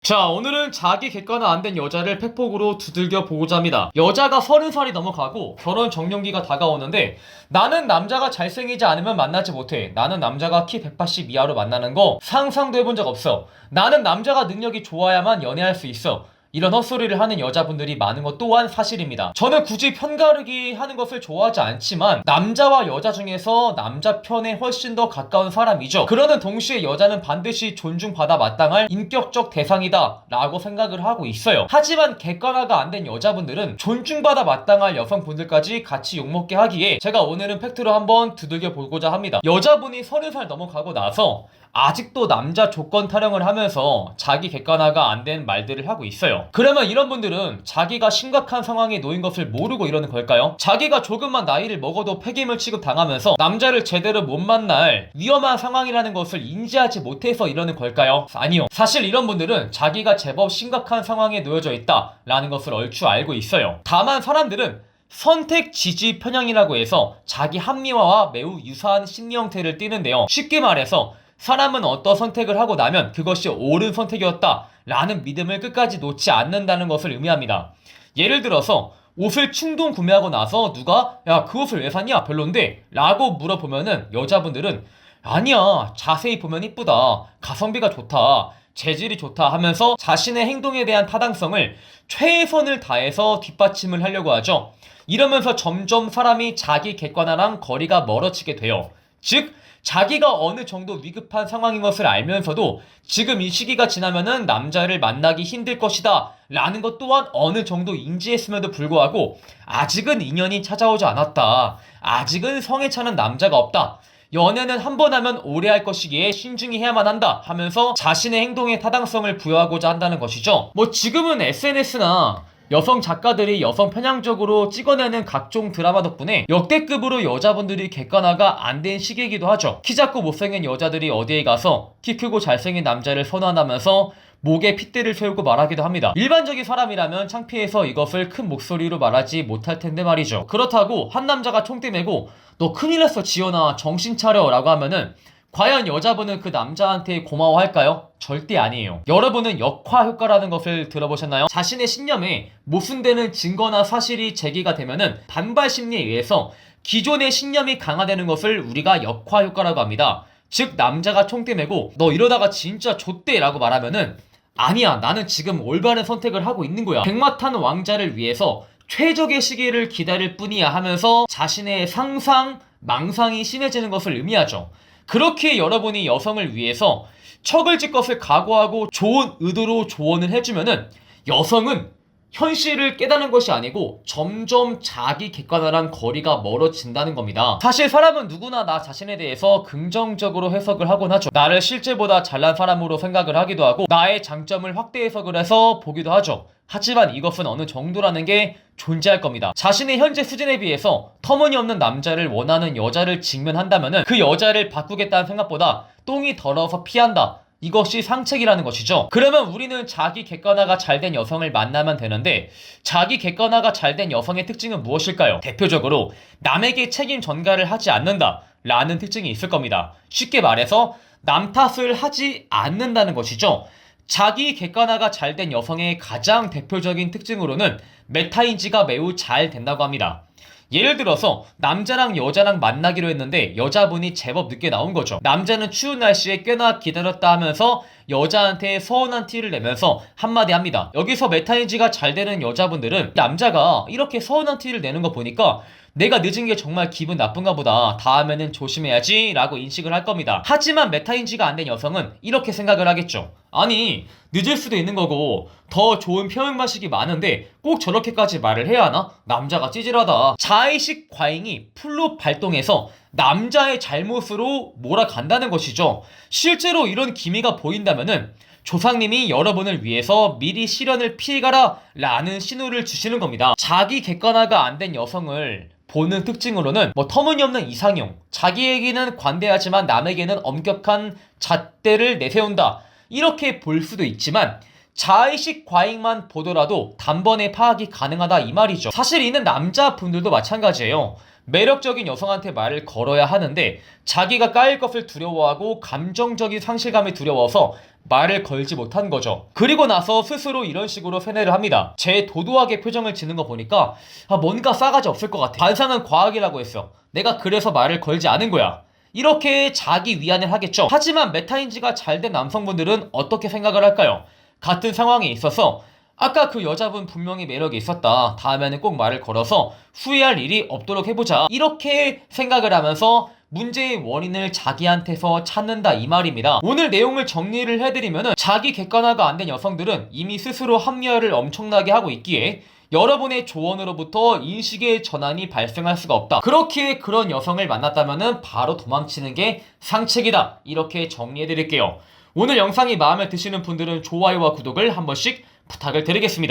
자, 오늘은 자기 객관화 안 된 여자를 팩폭으로 두들겨 보고자 합니다. 여자가 30살이 넘어가고 결혼 정년기가 다가오는데 나는 남자가 잘생기지 않으면 만나지 못해. 나는 남자가 키 180 이하로 만나는 거 상상도 해본 적 없어. 나는 남자가 능력이 좋아야만 연애할 수 있어. 이런 헛소리를 하는 여자분들이 많은 것 또한 사실입니다. 저는 굳이 편가르기 하는 것을 좋아하지 않지만 남자와 여자 중에서 남자 편에 훨씬 더 가까운 사람이죠. 그러는 동시에 여자는 반드시 존중받아 마땅할 인격적 대상이다 라고 생각을 하고 있어요. 하지만 객관화가 안 된 여자분들은 존중받아 마땅할 여성분들까지 같이 욕먹게 하기에 제가 오늘은 팩트로 한번 두들겨 보고자 합니다. 여자분이 30살 넘어가고 나서 아직도 남자 조건 타령을 하면서 자기 객관화가 안 된 말들을 하고 있어요. 그러면 이런 분들은 자기가 심각한 상황에 놓인 것을 모르고 이러는 걸까요? 자기가 조금만 나이를 먹어도 폐기물 취급당하면서 남자를 제대로 못 만날 위험한 상황이라는 것을 인지하지 못해서 이러는 걸까요? 아니요. 사실 이런 분들은 자기가 제법 심각한 상황에 놓여져 있다라는 것을 얼추 알고 있어요. 다만 사람들은 선택 지지 편향이라고 해서 자기 합리화와 매우 유사한 심리 형태를 띠는데요. 쉽게 말해서 사람은 어떤 선택을 하고 나면 그것이 옳은 선택이었다 라는 믿음을 끝까지 놓지 않는다는 것을 의미합니다. 예를 들어서 옷을 충동 구매하고 나서 누가 야, 그 옷을 왜 샀냐? 별론데? 라고 물어보면은 여자분들은 아니야, 자세히 보면 이쁘다, 가성비가 좋다, 재질이 좋다 하면서 자신의 행동에 대한 타당성을 최선을 다해서 뒷받침을 하려고 하죠. 이러면서 점점 사람이 자기 객관화랑 거리가 멀어지게 돼요. 즉 자기가 어느 정도 위급한 상황인 것을 알면서도 지금 이 시기가 지나면은 남자를 만나기 힘들 것이다 라는 것 또한 어느 정도 인지했음에도 불구하고 아직은 인연이 찾아오지 않았다, 아직은 성에 차는 남자가 없다, 연애는 한 번 하면 오래 할 것이기에 신중히 해야만 한다 하면서 자신의 행동에 타당성을 부여하고자 한다는 것이죠. 뭐 지금은 SNS나 여성 작가들이 여성 편향적으로 찍어내는 각종 드라마 덕분에 역대급으로 여자분들이 객관화가 안 된 시기이기도 하죠. 키 작고 못생긴 여자들이 어디에 가서 키 크고 잘생긴 남자를 선호한다면서 목에 핏대를 세우고 말하기도 합니다. 일반적인 사람이라면 창피해서 이것을 큰 목소리로 말하지 못할 텐데 말이죠. 그렇다고 한 남자가 총대 메고 너 큰일 났어 지연아 정신 차려 라고 하면은 과연 여자분은 그 남자한테 고마워할까요? 절대 아니에요. 여러분은 역화 효과라는 것을 들어보셨나요? 자신의 신념에 모순되는 증거나 사실이 제기가 되면은 반발 심리에 의해서 기존의 신념이 강화되는 것을 우리가 역화 효과라고 합니다. 즉 남자가 총대 메고 너 이러다가 진짜 좆대 라고 말하면은 아니야, 나는 지금 올바른 선택을 하고 있는 거야, 백마탄 왕자를 위해서 최적의 시기를 기다릴 뿐이야 하면서 자신의 상상, 망상이 심해지는 것을 의미하죠. 그렇게 여러분이 여성을 위해서 척을 질 것을 각오하고 좋은 의도로 조언을 해주면은 여성은 현실을 깨닫는 것이 아니고 점점 자기 객관화랑 거리가 멀어진다는 겁니다. 사실 사람은 누구나 나 자신에 대해서 긍정적으로 해석을 하곤 하죠. 나를 실제보다 잘난 사람으로 생각을 하기도 하고 나의 장점을 확대 해석을 해서 보기도 하죠. 하지만 이것은 어느 정도라는 게 존재할 겁니다. 자신의 현재 수준에 비해서 터무니없는 남자를 원하는 여자를 직면한다면은 그 여자를 바꾸겠다는 생각보다 똥이 더러워서 피한다, 이것이 상책이라는 것이죠. 그러면 우리는 자기 객관화가 잘 된 여성을 만나면 되는데 자기 객관화가 잘 된 여성의 특징은 무엇일까요? 대표적으로 남에게 책임 전가를 하지 않는다 라는 특징이 있을 겁니다. 쉽게 말해서 남 탓을 하지 않는다는 것이죠. 자기 객관화가 잘 된 여성의 가장 대표적인 특징으로는 메타인지가 매우 잘 된다고 합니다. 예를 들어서 남자랑 여자랑 만나기로 했는데 여자분이 제법 늦게 나온 거죠. 남자는 추운 날씨에 꽤나 기다렸다 하면서 여자한테 서운한 티를 내면서 한마디 합니다. 여기서 메타인지가 잘 되는 여자분들은 남자가 이렇게 서운한 티를 내는 거 보니까 내가 늦은 게 정말 기분 나쁜가 보다, 다음에는 조심해야지 라고 인식을 할 겁니다. 하지만 메타인지가 안 된 여성은 이렇게 생각을 하겠죠. 아니, 늦을 수도 있는 거고 더 좋은 표현 방식이 많은데 꼭 저렇게까지 말을 해야 하나? 남자가 찌질하다. 자의식 과잉이 풀로 발동해서 남자의 잘못으로 몰아간다는 것이죠. 실제로 이런 기미가 보인다면은 조상님이 여러분을 위해서 미리 시련을 피해가라 라는 신호를 주시는 겁니다. 자기 객관화가 안 된 여성을 보는 특징으로는 터무니없는 이상형, 자기에게는 관대하지만 남에게는 엄격한 잣대를 내세운다, 이렇게 볼 수도 있지만 자의식 과잉만 보더라도 단번에 파악이 가능하다 이 말이죠. 사실 이는 남자분들도 마찬가지예요. 매력적인 여성한테 말을 걸어야 하는데 자기가 까일 것을 두려워하고 감정적인 상실감이 두려워서 말을 걸지 못한 거죠. 그리고 나서 스스로 이런 식으로 세뇌를 합니다. 제 도도하게 표정을 짓는 거 보니까 뭔가 싸가지 없을 것 같아. 관상은 과학이라고 했어. 내가 그래서 말을 걸지 않은 거야. 이렇게 자기 위안을 하겠죠. 하지만 메타인지가 잘 된 남성분들은 어떻게 생각을 할까요? 같은 상황에 있어서 아까 그 여자분 분명히 매력이 있었다. 다음에는 꼭 말을 걸어서 후회할 일이 없도록 해보자. 이렇게 생각을 하면서 문제의 원인을 자기한테서 찾는다 이 말입니다. 오늘 내용을 정리를 해드리면은 자기 객관화가 안 된 여성들은 이미 스스로 합리화를 엄청나게 하고 있기에 여러분의 조언으로부터 인식의 전환이 발생할 수가 없다. 그렇기에 그런 여성을 만났다면은 바로 도망치는 게 상책이다. 이렇게 정리해드릴게요. 오늘 영상이 마음에 드시는 분들은 좋아요와 구독을 한 번씩 부탁을 드리겠습니다.